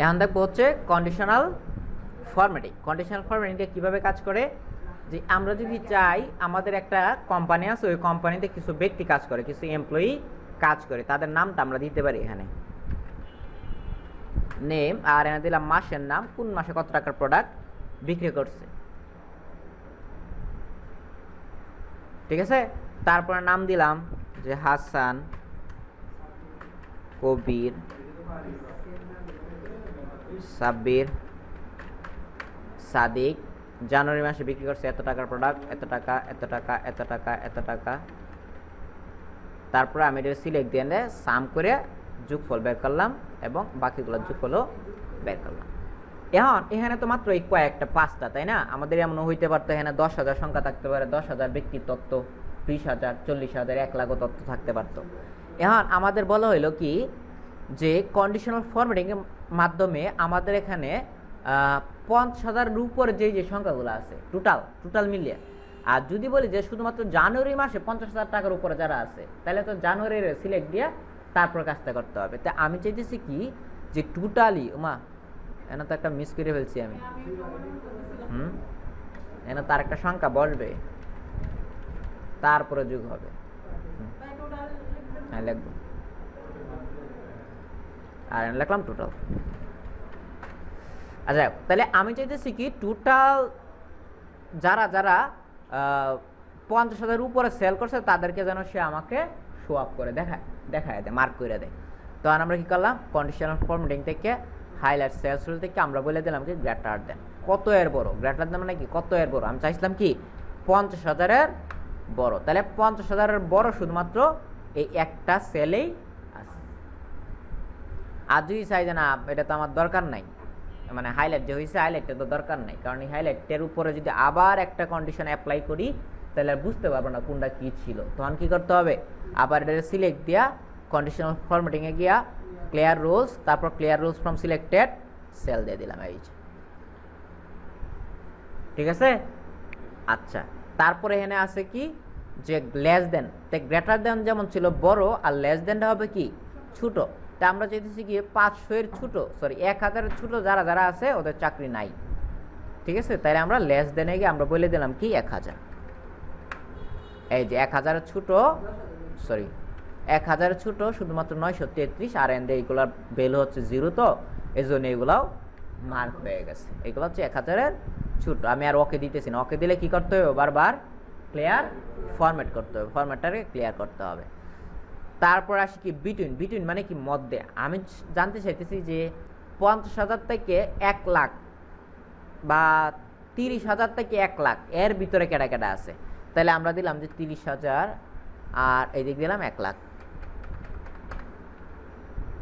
এখন দেখবো হচ্ছে কন্ডিশনাল ফরম্যাটিং। কন্ডিশনাল ফরম্যাটিংটা কীভাবে কাজ করে, যে আমরা যদি চাই আমাদের একটা কোম্পানি আছে, ওই কোম্পানিতে কিছু ব্যক্তি কাজ করে, কিছু এমপ্লয়ি কাজ করে, তাদের নামটা আমরা দিতে পারি এখানে নেম, আর এখানে দিলাম মাসের নাম, কোন মাসে কত টাকার প্রোডাক্ট বিক্রি করছে, ঠিক আছে। তারপরে নাম দিলাম যে হাসান, কবির, সাব্বির, সাদিক জানুয়ারি মাসে বিক্রি করছে এত টাকার প্রোডাক্ট, এত টাকা, এত টাকা, এত টাকা, এত টাকা। তারপরে আমি এটা সিলেক্ট দিয়ে সাম করে যোগফল বের করলাম এবং বাকিগুলো যোগফলও বের করলাম। এখন এখানে তো মাত্র এই কয়েকটা 5টা, তাই না? আমাদের এমনও হইতে পারতো এখানে 10,000 সংখ্যা থাকতে পারে, 10,000 ব্যক্তির তথ্য, 20,000, 40,000, 1 লাখও তথ্য থাকতে পারতো। এখন আমাদের বলা হইলো কি, যে কন্ডিশনাল ফরম্যাটিংয়ের মাধ্যমে আমাদের এখানে 50,000-এর উপরে যে সংখ্যাগুলো আছে টোটাল মিলিয়ে, আর যদি বলি যে শুধুমাত্র জানুয়ারি মাসে 50,000 টাকার উপরে যারা আছে, তাহলে তো জানুয়ারির সিলেক্ট দিয়ে তারপর কাজটা করতে হবে। তা আমি চাইতেছি কি, যে টোটালি এনে তো একটা মিস করে ফেলছি আমি, এনে তার একটা সংখ্যা বসবে, তারপরে যোগ হবে। হ্যাঁ লিখবো, আর লিখলাম টোটাল। আচ্ছা, তাহলে আমি চাইতেছি কি, টোটাল যারা 50,000-এর উপরে সেল করছে তাদেরকে যেন সে আমাকে শো আপ করে দেখায় দেয়, মার্ক করে দেয়। তখন আমরা কি করলাম, কন্ডিশনাল ফরম্যাটিং থেকে হাইলাইট সেলস রুল থেকে আমরা বলে দিলাম কি গ্রেটার দেন, কত এর বড়, গ্রেটার দেন মানে কি কত এর বড়। আমি চাইছিলাম কি 50,000-এর বড়, তাহলে 50,000-এর বড় শুধুমাত্র এই একটা সেলেই আছে। আর যদি চাই যে না এটা তো আমার দরকার নাই, মানে হাইলাইট যে হয়েছে হাইলাইটটা তো দরকার নাই, কারণ এই হাইলাইটের উপরে যদি আবার একটা কন্ডিশন অ্যাপ্লাই করি তাহলে আর বুঝতে পারবো না কোনটা কি ছিল। তখন কি করতে হবে, আবার এটা সিলেক্ট দিয়া কন্ডিশনাল ফরম্যাটিংয়ে গিয়া ক্লিয়ার রুলস, তারপর clear rules from selected sell দিয়ে দিলাম, এই যে, ঠিক আছে। আচ্ছা, তারপরে এখানে আছে কি, যে লেস দেন, গ্রেটার দেন যেমন ছিল বড়, আর লেস দেনটা হবে কি ছোট। তা আমরা চাইতেছি কি 500-এর ছোট, 1,000-এর ছোট যারা আছে ওদের চাকরি নাই, ঠিক আছে। তাইলে আমরা লেস দেনে গিয়ে আমরা বলে দিলাম কি 1,000, এই যে 1,000-এর ছোট, 1,000-এর ছোট শুধুমাত্র 933, আর এন্ড এইগুলোর ভ্যালু হচ্ছে 0, তো এই জন্য এইগুলাও মার্ক হয়ে গেছে। এইগুলো হচ্ছে 1,000-এর ছোট। আমি আর ওকে দিতেছি না, ওকে দিলে কি করতে হবে, বারবার ক্লিয়ার ফরম্যাট করতে হবে, ফরম্যাটটাকে ক্লিয়ার করতে হবে। তারপর আসি কি বিটুইন মানে কি মধ্যে। আমি জানতে চাইতেছি যে 50,000 থেকে 1 লাখ বা 30,000 থেকে 1 লাখ এর ভিতরে কেটা আছে, তাহলে আমরা দিলাম যে 30,000, আর এই দিক দিলাম 1 লাখ।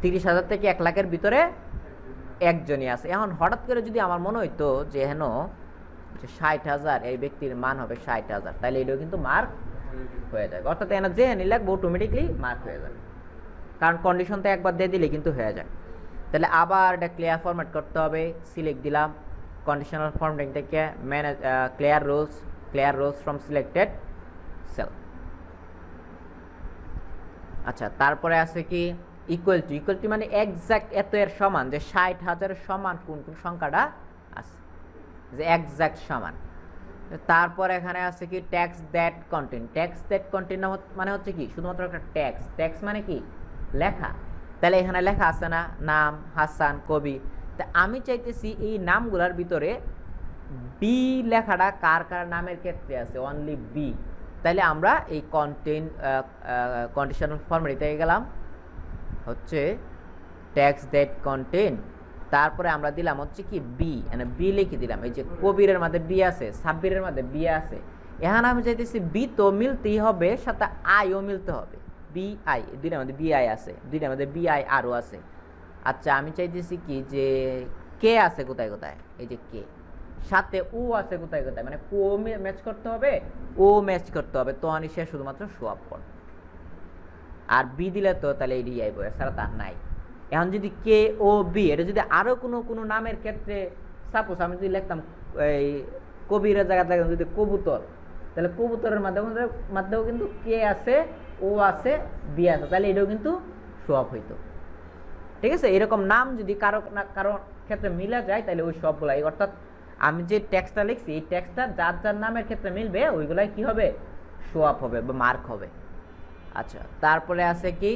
30,000 থেকে 1 লাখের ভিতরে একজনই আছে। এখন হঠাৎ করে যদি আমার মনে হইতো যে হেন যে 60,000 এই ব্যক্তির মান হবে 60,000, তাহলে এটাও কিন্তু মার্ক হয়ে যাবে, অর্থাৎ এখানে যে লিখবো অটোমেটিকলি মার্ক হয়ে যাবে, কারণ কন্ডিশন তো একবার দিয়ে দিলে কিন্তু হয়ে যায়। তাহলে আবার এটা ক্লিয়ার ফরম্যাট করতে হবে, সিলেক্ট দিলাম কন্ডিশনাল ফরম্যাটিং থেকে manage clear rules from selected sell. আচ্ছা, তারপরে আছে কি ইকুয়াল টু মানে এক্সাক্ট এত এর সমান, যে 60,000-এর সমান কোন সংখ্যাটা আছে, যে এক্সাক্ট সমান। তারপর এখানে আছে কি ট্যাক্স দ্যাট কন্টেন্ট মানে হচ্ছে কি শুধুমাত্র একটা ট্যাক্স মানে কি লেখা। তাহলে এখানে লেখা আছে না নাম হাসান, কবি। তা আমি চাইতেছি এই নামগুলোর ভিতরে বি লেখাটা কার নামের ক্ষেত্রে আছে, অনলি বি। তাহলে আমরা এই কন্ডিশনাল ফরম্যাটে গেলাম, হচ্ছে ট্যাক্স দ্যাট কন্টেন্ট, তারপরে আমরা দিলাম হচ্ছে কি বি, মানে বি লিখে দিলাম। এই যে কবিরের মধ্যে বি আছে, সাব্বিরের মধ্যে বি আছে, এখানে আমি চাইতেছি বি তো মিলতেই হবে, সাথে আইও মিলতে হবে। বি আই দুইটার মধ্যে বি আই আছে, দুইটার মধ্যে বি আই আরও আছে। আচ্ছা, আমি চাইতেছি কি যে কে আছে কোথায়, এই যে কে, সাথে ও আছে কোথায়, মানে কো ম্যাচ করতে হবে, ও ম্যাচ করতে হবে, তো আমি সে শুধুমাত্র শো আপ করবে। আর বি দিলে তো তাহলে এই আইব, এছাড়া তার নাই। এখন যদি কে ও বি, এটা যদি আরো কোনো নামের ক্ষেত্রে, সাপোজ আমি যদি লিখতাম এই কবিরের জায়গায় যদি কবুতর, তাহলে কবুতরের মাধ্যমেও কিন্তু কে আছে, ও আছে, বি আছে, তাহলে এটাও কিন্তু শো আপ হইতো। ঠিক আছে, এরকম নাম যদি কারো না কারো ক্ষেত্রে মিলে যায় তাহলে ওই সবগুলাই, অর্থাৎ আমি যে টেক্সটটা লিখছি এই টেক্সটটা যার যার নামের ক্ষেত্রে মিলবে ওইগুলাই কি হবে, শো আপ হবে বা মার্ক হবে। আচ্ছা, তারপরে আছে কি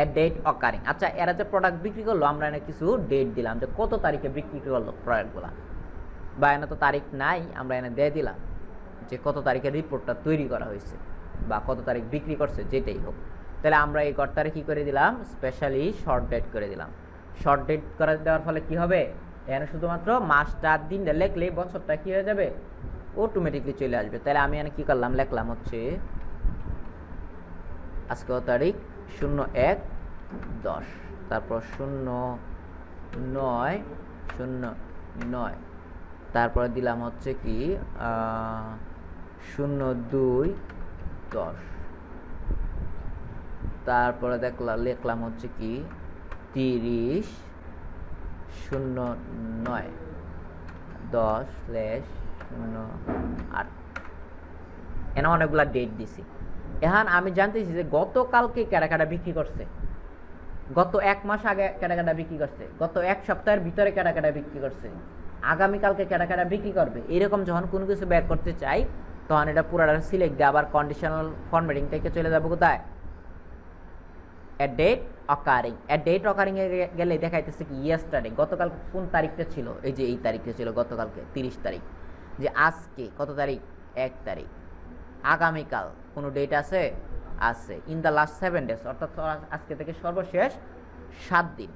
এ ডেট অকারিং। আচ্ছা, এরা যে প্রোডাক্ট বিক্রি করলো আমরা এনে কিছু ডেট দিলাম যে কত তারিখে বিক্রি করলো প্রোডাক্টগুলো, বা এনে তো তারিখ নাই, আমরা এনে দিয়ে দিলাম যে কত তারিখে রিপোর্টটা তৈরি করা হয়েছে বা কত তারিখ বিক্রি করছে, যেটাই হোক। তাহলে আমরা এই ঘরটারে কি করে দিলাম, স্পেশালি শর্ট ডেট করে দিলাম। শর্ট ডেট করে দেওয়ার ফলে কি হবে, এখানে শুধুমাত্র মাসটা দিনটা লিখলেই বছরটা কি হয়ে যাবে, অটোমেটিকলি চলে আসবে। তাহলে আমি এখানে কি করলাম, লিখলাম হচ্ছে আজকে তারিখ 01/10, তারপর 09/09, তারপরে দিলাম হচ্ছে কি 02/10, তারপরে লিখলাম হচ্ছে কি 30/09/10/08। এখানে অনেকগুলা ডেট দিছি। এখন আমি জানতেছি যে গতকালকে কেডা বিক্রি করছে, গত এক মাস আগে কেডা বিক্রি করছে, গত এক সপ্তাহের ভিতরে কেডা বিক্রি করছে, আগামীকালকে কেডা বিক্রি করবে। এরকম যখন কোনো কিছু বের করতে চাই তখন এটা পুরোটা সিলেক্ট দিয়ে আবার কন্ডিশনাল ফরম্যাটিং থেকে চলে যাবো কোথায়, এ ডেট অকারিং। এ ডেট অকারিং এ গেলে দেখাইতেছে কি ইয়েস্টারডে, গতকাল কোন তারিখটা ছিল, এই যে এই তারিখটা ছিল গতকালকে 30 তারিখ, যে আজকে কত তারিখ, 1 তারিখ, আগামীকাল কোনো ডেট আছে, আছে, ইন দ্য লাস্ট 7 ডেজ, অর্থাৎ আজকে থেকে সর্বশেষ 7 দিন,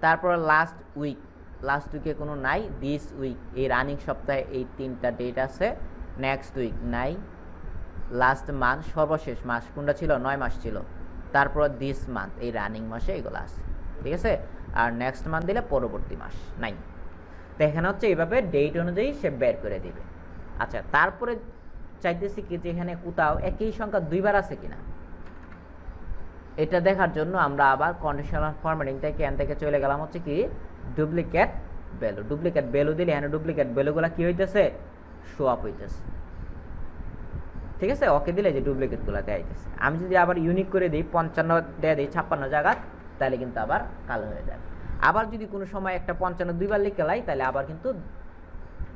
তারপরে লাস্ট উইক, লাস্ট উইকে কোনো নাই, দিস উইক এই রানিং সপ্তাহে এই 3টা ডেট আছে, নেক্সট উইক নাই, লাস্ট মান্থ সর্বশেষ মাস কোনটা ছিল, 9 মাস ছিল, তারপর দিস মান্থ এই রানিং মাসে এগুলো আছে, ঠিক আছে। আর নেক্সট মান্থ দিলে পরবর্তী মাস নাই। তো এখানে হচ্ছে এইভাবে ডেট অনুযায়ী সে বের করে দিবে। আচ্ছা, তারপরে চাইতেছি কি যে এখানে কোথাও একই সংখ্যা দুইবার আছে কিনা, এটা দেখার জন্য আমরা আবার কন্ডিশনাল ফরম্যাটিং থেকে এখান থেকে চলে গেলাম হচ্ছে কি ডুপ্লিকেট ভ্যালু। ডুপ্লিকেট ভ্যালু দিলে এখানে ডুপ্লিকেট ভ্যালুগুলো কি হইতেছে, শো আপ হইতেছে, ঠিক আছে। ওকে দিলে যে ডুপ্লিকেটগুলো দেওয়া হইতেছে। আমি যদি আবার ইউনিক করে দিই 55 দিয়ে দিই 56 জায়গা, তাহলে কিন্তু আবার কালো হয়ে যাবে। আবার যদি কোনো সময় একটা 55 দুইবার লিখে লাই তাহলে আবার কিন্তু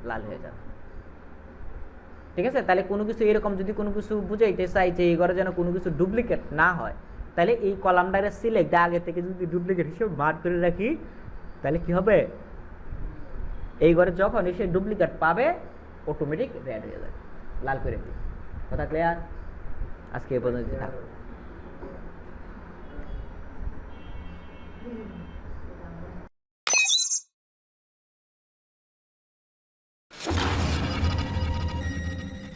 লাল হয়ে যাবে, ঠিক আছে। তাহলে কোনো কিছু এরকম যদি কোনো কিছু বুঝাইতে চাই যে এই ঘরে যেন কোনো কিছু ডুপ্লিকেট না হয়, তাহলে এই কলামটারে সিলেক্ট আগে থেকে যদি ডুপ্লিকেট হিসেবে মার্ক করে রাখি তাহলে কি হবে, এই ঘরে যখন এসে ডুপ্লিকেট পাবে অটোমেটিক রেড হয়ে যাবে, লাল করে দিই। কথা ক্লিয়ার? আজকে এ পর্যন্ত থাক।